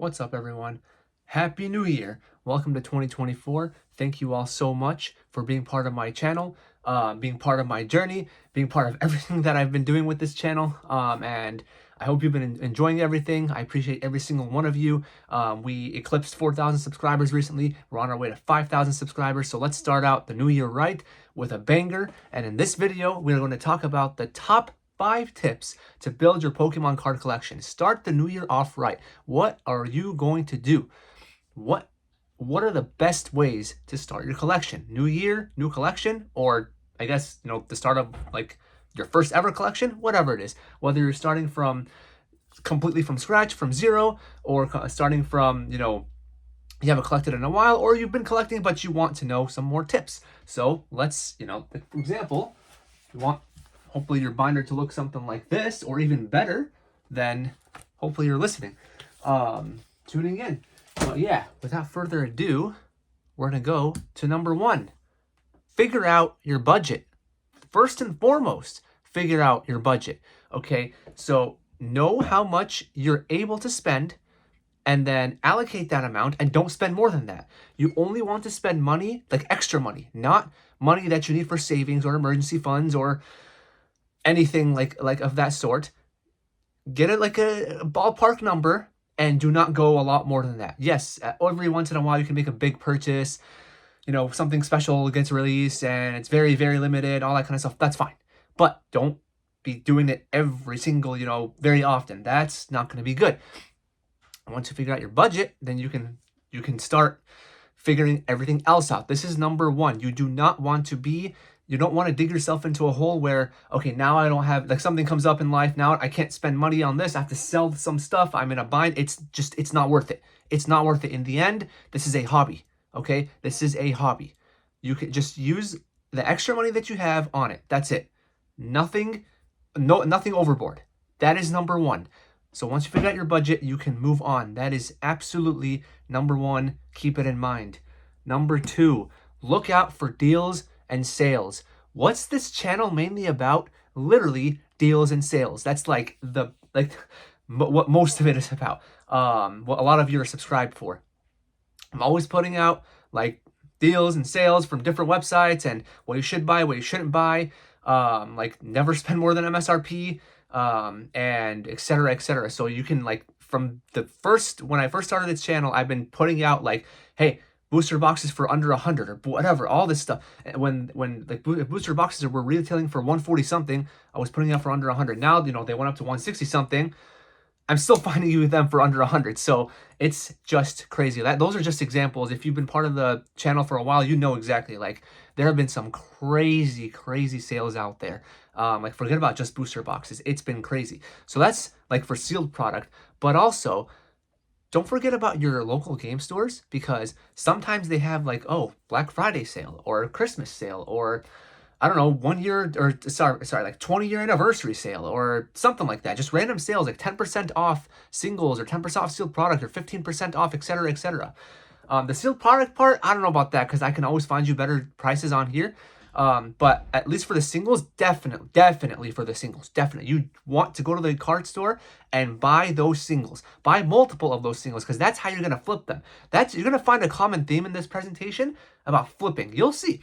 What's up, everyone? Happy New Year! Welcome to 2024. Thank you all so much for being part of my channel, being part of my journey, being part of everything that I've been doing with this channel. And I hope you've been enjoying everything. I appreciate every single one of you. We eclipsed 4,000 subscribers recently. We're on our way to 5,000 subscribers. So let's start out the new year right with a banger. And in this video, we're going to talk about the top 5 tips to build your Pokemon card collection. Start the new year off right. What are you going to do? What are the best ways to start your collection? New year, new collection, or I guess, the start of like your first ever collection, whatever it is. Whether you're starting from completely from scratch, from zero, or starting from, you haven't collected in a while, or you've been collecting but you want to know some more tips. So let's, for example, you want hopefully your binder to look something like this, or even better, then hopefully you're listening, tuning in. But yeah, without further ado, we're going to go to number 1. Figure out your budget. First and foremost, figure out your budget. Okay, so know how much you're able to spend, and then allocate that amount, and don't spend more than that. You only want to spend money, like extra money, not money that you need for savings or emergency funds or anything like of that sort. Get it like a ballpark number, and do not go a lot more than that. Yes, every once in a while you can make a big purchase, something special gets released and it's very, very limited, all that kind of stuff. That's fine. But don't be doing it every single, very often. That's not going to be good. Once you figure out your budget, then you can start figuring everything else out. This is number 1. You don't want to dig yourself into a hole where, okay, now I don't have, like, something comes up in life, now I can't spend money on this, I have to sell some stuff, I'm in a bind. It's not worth it. It's not worth it. In the end, this is a hobby, okay? This is a hobby. You can just use the extra money that you have on it. That's it. Nothing overboard. That is number 1. So once you figure out your budget, you can move on. That is absolutely number 1. Keep it in mind. Number 2, look out for deals and sales. What's this channel mainly about? Literally deals and sales. That's what most of it is about. What a lot of you are subscribed for. I'm always putting out like deals and sales from different websites, and what you should buy, what you shouldn't buy. Like never spend more than MSRP, and etc., etc. So you can, like, from when I first started this channel, I've been putting out like, hey, booster boxes for under 100 or whatever, all this stuff. When like booster boxes were retailing for 140 something, I was putting out for under 100. Now, they went up to 160 something. I'm still finding you them for under 100. So it's just crazy. Those are just examples. If you've been part of the channel for a while, you know exactly. Like, there have been some crazy, crazy sales out there. Like, forget about just booster boxes. It's been crazy. So that's like for sealed product. But also, don't forget about your local game stores, because sometimes they have like, oh, Black Friday sale or Christmas sale, or I don't know, 1 year, or like 20-year anniversary sale or something like that. Just random sales, like 10% off singles, or 10% off sealed product, or 15% off, etc., etc. The sealed product part, I don't know about that, because I can always find you better prices on here. But at least for the singles, definitely for the singles, definitely. You want to go to the card store and buy those singles. Buy multiple of those singles, because that's how you're going to flip them. You're going to find a common theme in this presentation about flipping. You'll see.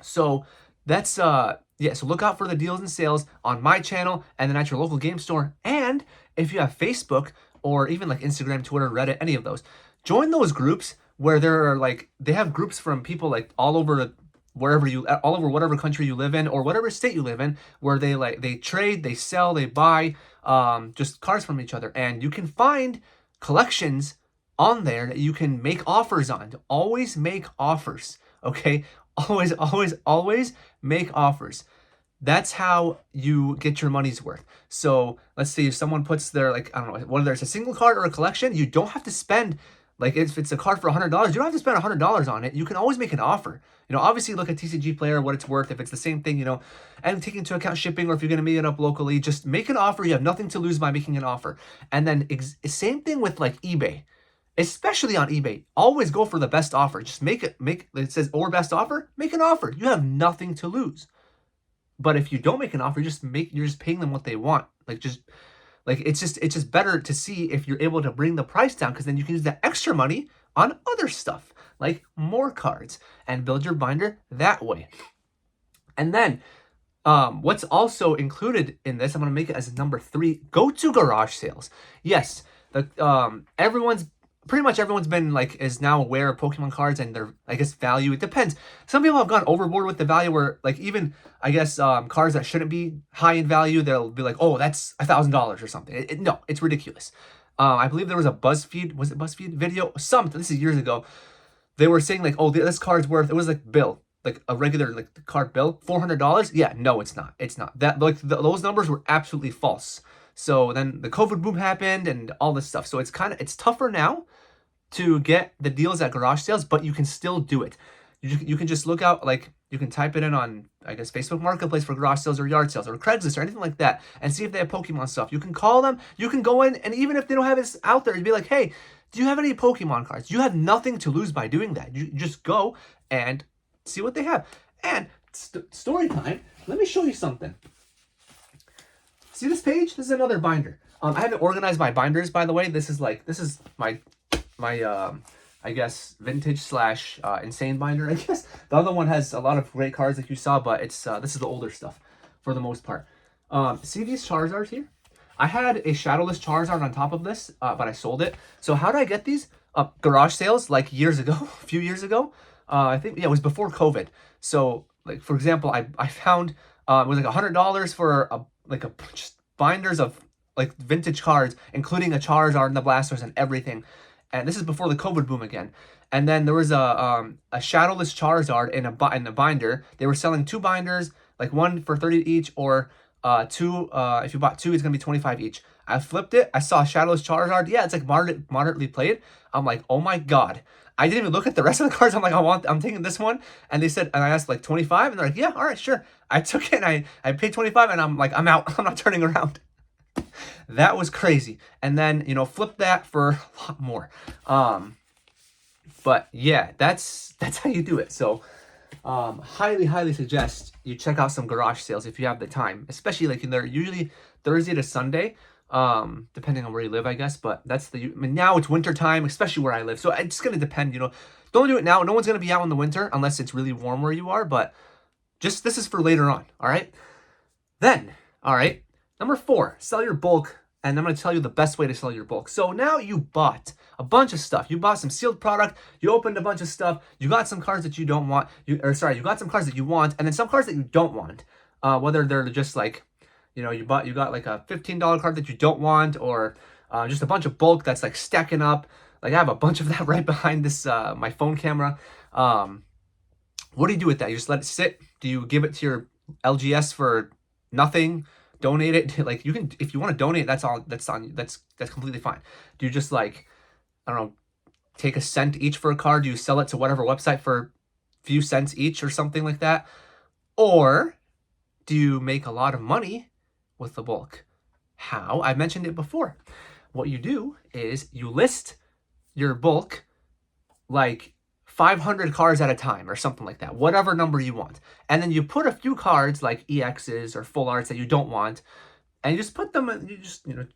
So that's, so look out for the deals and sales on my channel, and then at your local game store. And if you have Facebook, or even like Instagram, Twitter, Reddit, any of those, join those groups where they have groups from people like all over whatever country you live in, or whatever state you live in, where they trade, they sell, they buy just cards from each other. And you can find collections on there that you can make offers on. Always make offers, okay? Always make offers. That's how you get your money's worth. So let's say if someone puts their, like, I don't know, whether it's a single card or a collection, you don't have to spend, like, if it's a card for $100, you don't have to spend $100 on it. You can always make an offer. Obviously look at TCG Player, what it's worth, if it's the same thing, and take into account shipping, or if you're going to make it up locally, just make an offer. You have nothing to lose by making an offer. And then same thing with like eBay. Especially on eBay, always go for the best offer. Just it says or best offer, make an offer. You have nothing to lose. But if you don't make an offer, you're just paying them what they want. Like, just Like it's just better to see if you're able to bring the price down, because then you can use that extra money on other stuff like more cards and build your binder that way. And then what's also included in this, I'm gonna make it as number 3. Go to garage sales. Yes, the pretty much everyone's been like is now aware of Pokemon cards and their, I guess, value. It depends. Some people have gone overboard with the value, where like even I guess cards that shouldn't be high in value, they'll be like, oh, that's $1,000 or something. No, it's ridiculous. I believe there was a BuzzFeed video? This is years ago. They were saying like, oh, this card's worth, it was like like a regular like the card bill, $400. Yeah, no, it's not. It's not that, like those numbers were absolutely false. So then the COVID boom happened and all this stuff. So it's tougher now to get the deals at garage sales, but you can still do it. You can just look out, like you can type it in on, I guess, Facebook Marketplace for garage sales or yard sales or Craigslist or anything like that, and see if they have Pokemon stuff. You can call them. You can go in, and even if they don't have it out there, you'd be like, hey, do you have any Pokemon cards? You have nothing to lose by doing that. You just go and see what they have. And story time. Let me show you something. See this page? This is another binder. I haven't organized my binders, by the way. This is my I guess vintage slash insane binder. I guess the other one has a lot of great cards like you saw, but it's this is the older stuff for the most part. See these Charizards here? I had a shadowless Charizard on top of this, but I sold it. So how did I get these? Garage sales, like years ago, a few years ago. I think, yeah, it was before COVID. So, like, for example, I found it was like $100 for just binders of like vintage cards, including a Charizard and the Blasters and everything. And this is before the COVID boom again. And then there was a shadowless Charizard in a binder. They were selling 2 binders, like one for 30 each, or two. If you bought 2, it's gonna be 25 each. I flipped it. I saw a shadowless Charizard. Yeah, it's like moderately played. I'm like, oh my god. I didn't even look at the rest of the cards. I'm like, I'm taking this one. And they said, and I asked like 25, and they're like, yeah, all right, sure. I took it, and I paid 25, and I'm like, I'm out. I'm not turning around. That was crazy. And then, flip that for a lot more. But yeah, that's how you do it. So highly suggest you check out some garage sales if you have the time, especially like they're usually Thursday to Sunday, depending on where you live, I guess. But now it's winter time, especially where I live, so it's gonna depend. Don't do it now. No one's gonna be out in the winter unless it's really warm where you are, but just this is for later on. All right, number 4, sell your bulk. And I'm going to tell you the best way to sell your bulk. So now you bought a bunch of stuff. You bought some sealed product. You opened a bunch of stuff. You got some cards that you don't want. You got some cards that you want, and then some cards that you don't want. Whether they're just like, you got like a $15 card that you don't want, or just a bunch of bulk that's like stacking up. Like I have a bunch of that right behind this my phone camera. What do you do with that? You just let it sit? Do you give it to your LGS for nothing? Donate it? Like you can, if you want to donate, that's completely fine. Do you just like, I don't know, take a cent each for a card? Do you sell it to whatever website for a few cents each or something like that? Or do you make a lot of money with the bulk? How? I mentioned it before. What you do is you list your bulk like 500 cards at a time or something like that, whatever number you want. And then you put a few cards like EXs or full arts that you don't want, and you just put them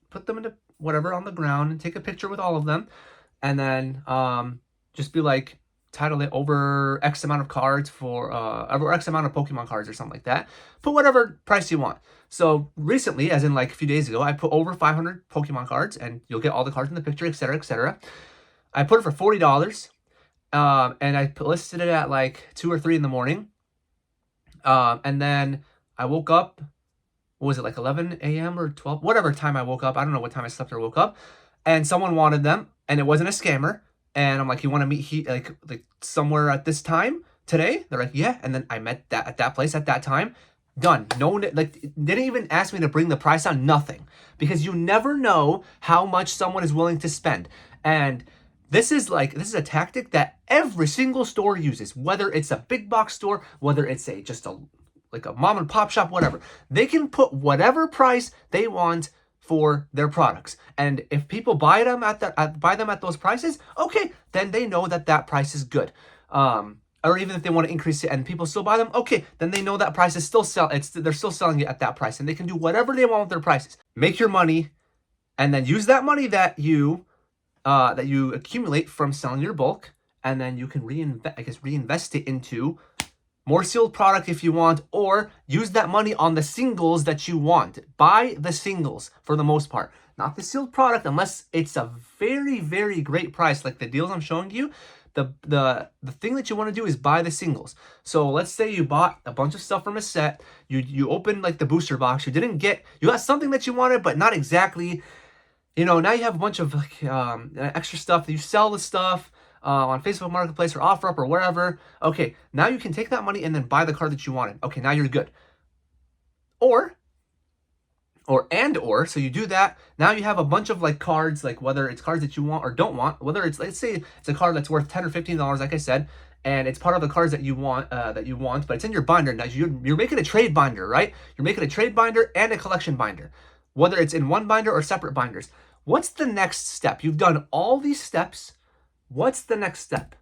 put them into whatever on the ground and take a picture with all of them. And then just be like, title it over X amount of cards for over X amount of Pokemon cards or something like that. Put whatever price you want. So recently, as in like a few days ago, I put over 500 Pokemon cards, and you'll get all the cards in the picture, etc., etc. I put it for $40. And I listed it at like 2 or 3 in the morning. And then I woke up, what was it, like 11 a.m. or 12, whatever time I woke up. I don't know what time I slept or woke up. And someone wanted them, and it wasn't a scammer. And I'm like, you want to meet like somewhere at this time today? They're like, yeah. And then I met at that place at that time. Done. No one, like, didn't even ask me to bring the price down. Nothing. Because you never know how much someone is willing to spend. And this is a tactic that every single store uses, whether it's a big box store, whether it's just a mom and pop shop, whatever. They can put whatever price they want for their products, and if people buy them at those prices, okay, then they know that price is good. Or even if they want to increase it and people still buy them, okay, then they know that price is still they're still selling it at that price, and they can do whatever they want with their prices. Make your money and then use that money that you accumulate from selling your bulk, and then you can reinvest it into more sealed product if you want, or use that money on the singles that you want. Buy the singles for the most part, not the sealed product unless it's a very, very great price like the deals I'm showing you. The thing that you want to do is buy the singles. So let's say you bought a bunch of stuff from a set, you opened like the booster box, you got something that you wanted, but not exactly. Now you have a bunch of like extra stuff that you sell the stuff on Facebook Marketplace or OfferUp or wherever. Okay, now you can take that money and then buy the card that you wanted. Okay, now you're good. Or so you do that. Now you have a bunch of like cards, like whether it's cards that you want or don't want, whether it's, let's say it's a card that's worth $10 or $15, like I said, and it's part of the cards that you want, but it's in your binder. Now you're making a trade binder, right? You're making a trade binder and a collection binder, whether it's in one binder or separate binders. What's the next step? You've done all these steps. What's the next step?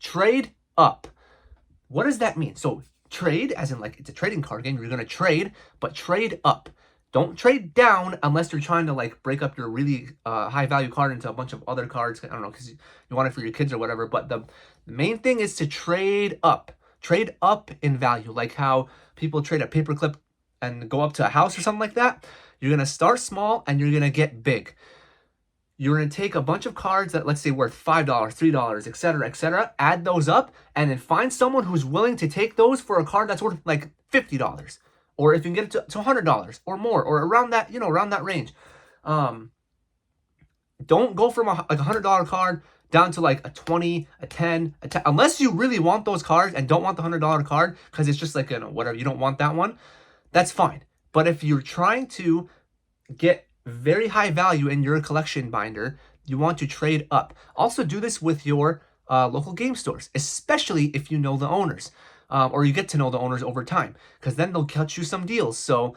Trade up. What does that mean? So trade, as in like it's a trading card game. You're going to trade, but trade up. Don't trade down unless you're trying to like break up your really high value card into a bunch of other cards. I don't know, because you want it for your kids or whatever. But the main thing is to trade up. Trade up in value, like how people trade a paperclip and go up to a house or something like that. You're going to start small and you're going to get big. You're going to take a bunch of cards that, let's say, worth $5, $3, etc., add those up, and then find someone who's willing to take those for a card that's worth like $50. Or if you can get it to $100 or more, or around that, around that range. Don't go from like a $100 card down to like a 20, a 10, unless you really want those cards and don't want the $100 card because it's just like, whatever, you don't want that one. That's fine. But if you're trying to get very high value in your collection binder, you want to trade up. Also do this with your local game stores, especially if you know the owners, or you get to know the owners over time, because then they'll catch you some deals. So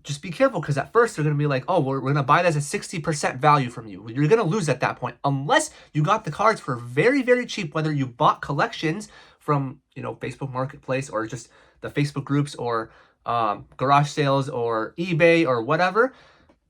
just be careful, because at first they're going to be like, oh, we're going to buy this at 60% value from you. You're going to lose at that point unless you got the cards for very, very cheap, whether you bought collections from Facebook Marketplace or just the Facebook groups or garage sales or eBay or whatever.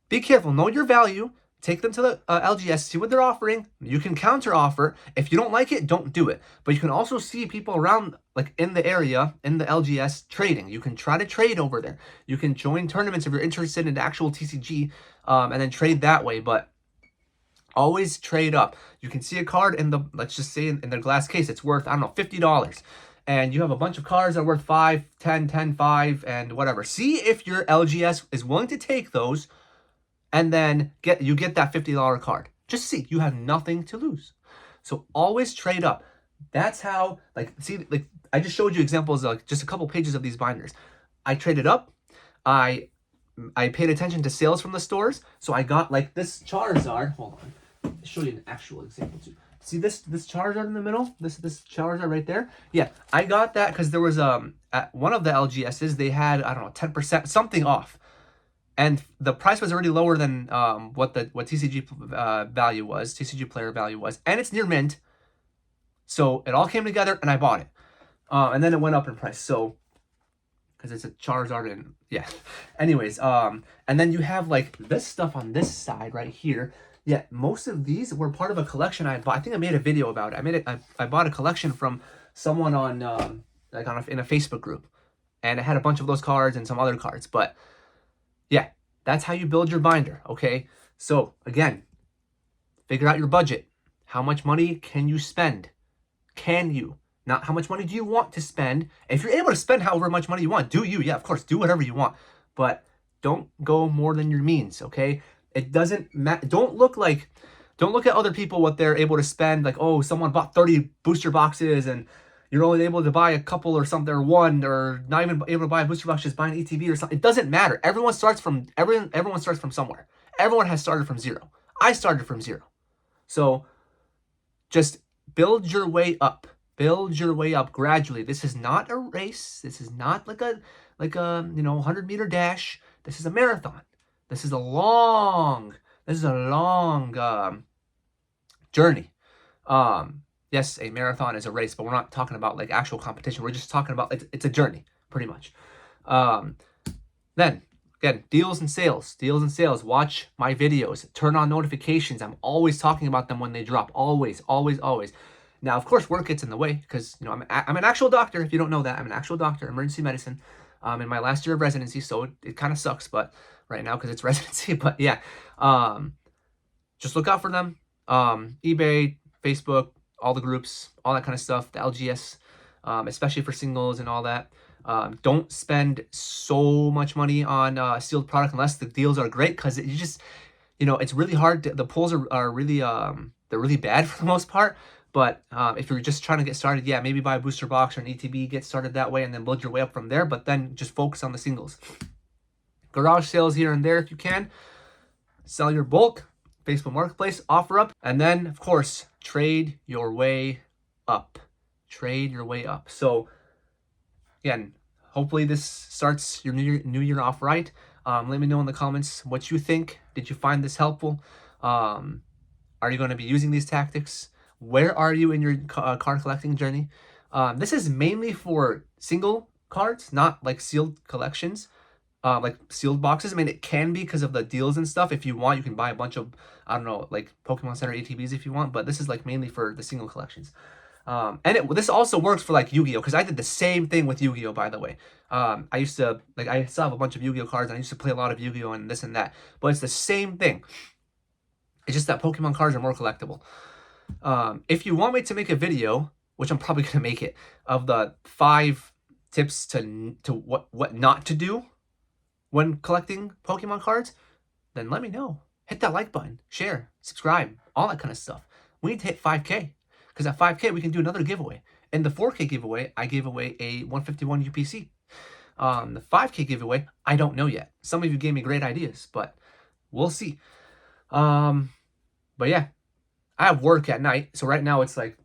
Be careful. Know your value. Take them to the LGS. See what they're offering. You can counter offer. If you don't like it, don't do it. But you can also see people around, like in the area, in the LGS, trading. You can try to trade over there. You can join tournaments if you're interested in actual TCG, and then trade that way. But always trade up. You can see a card in the, let's just say in the glass case, it's worth, I don't know, $50. And you have a bunch of cards that are worth 5, 10, 10, 5, and whatever. See if your LGS is willing to take those, and then you get that $50 card. Just see, you have nothing to lose. So always trade up. That's how, see, I just showed you examples of just a couple pages of these binders. I traded up. I paid attention to sales from the stores. So I got like this Charizard. Hold on. I'll show you an actual example too. See this Charizard in the middle? This Charizard right there? Yeah, I got that because there was at one of the LGSs, they had, I don't know, 10%, something off. And the price was already lower than what TCG value was, TCG player value was, and it's near mint. So it all came together, and I bought it. And then it went up in price. So because it's a Charizard, and yeah. Anyways, and then you have like this stuff on this side right here. Yeah, most of these were part of a collection I bought. I think I made a video about it. I bought a collection from someone on in a Facebook group, and it had a bunch of those cards and some other cards, but. Yeah, that's how you build your binder, okay? So, again, figure out your budget. How much money can you spend? Can you? Not how much money do you want to spend. If you're able to spend however much money you want, do you. Yeah, of course, do whatever you want. But don't go more than your means, okay? It doesn't matter. Don't look at other people, what they're able to spend. Like, oh, someone bought 30 booster boxes and you're only able to buy a couple or something, or one, or not even able to buy a booster box, just buy an ETB or something. It doesn't matter. Everyone starts from somewhere. Everyone has started from zero. I started from zero. So just build your way up. Build your way up gradually. This is not a race. This is not like a 100-meter dash. This is a marathon. This is a long journey. Yes, a marathon is a race, but we're not talking about like actual competition. We're just talking about it's a journey, pretty much. Then Again, deals and sales, deals and sales. Watch my videos. Turn on notifications. I'm always talking about them when they drop. Always, always, always. Now, of course, work gets in the way because, you know, I'm an actual doctor. If you don't know that, I'm an actual doctor, emergency medicine, in my last year of residency. So it kind of sucks, but right now because it's residency. But yeah, just look out for them. eBay, Facebook, all the groups, all that kind of stuff. The LGS, especially for singles and all that. Don't spend so much money on sealed product unless the deals are great, because you just, you know, it's really hard. The pulls are really they're really bad for the most part. But if you're just trying to get started, yeah, maybe buy a booster box or an ETB, get started that way, and then build your way up from there. But then just focus on the singles. Garage sales here and there if you can. Sell your bulk. Facebook Marketplace, offer up. And then, of course, trade your way up. Trade your way up. So, again, hopefully this starts your new year off right. Let me know in the comments what you think. Did you find this helpful? Are you going to be using these tactics? Where are you in your card collecting journey? This is mainly for single cards, not like sealed collections, like sealed boxes. I mean, it can be because of the deals and stuff. If you want, you can buy a bunch of, I don't know, like Pokemon Center ATBs if you want, but this is like mainly for the single collections. And this also works for like Yu-Gi-Oh, because I did the same thing with Yu-Gi-Oh, by the way. I used to, like, I still have a bunch of Yu-Gi-Oh cards, and I used to play a lot of Yu-Gi-Oh and this and that, but it's the same thing. It's just that Pokemon cards are more collectible. If you want me to make a video, which I'm probably going to make it, of the 5 tips to what not to do when collecting Pokemon cards, then let me know. Hit that like button, share, subscribe, all that kind of stuff. We need to hit 5K. Because at 5K, we can do another giveaway. In the 4K giveaway, I gave away a 151 UPC. The 5K giveaway, I don't know yet. Some of you gave me great ideas, but we'll see. But yeah, I have work at night. So right now it's like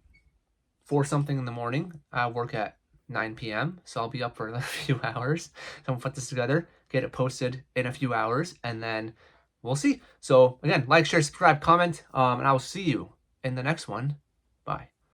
4 something in the morning. I have work at 9 p.m. So I'll be up for a few hours. So I'm gonna put this together, get it posted in a few hours, and then we'll see. So again, like, share, subscribe, comment, and I will see you in the next one.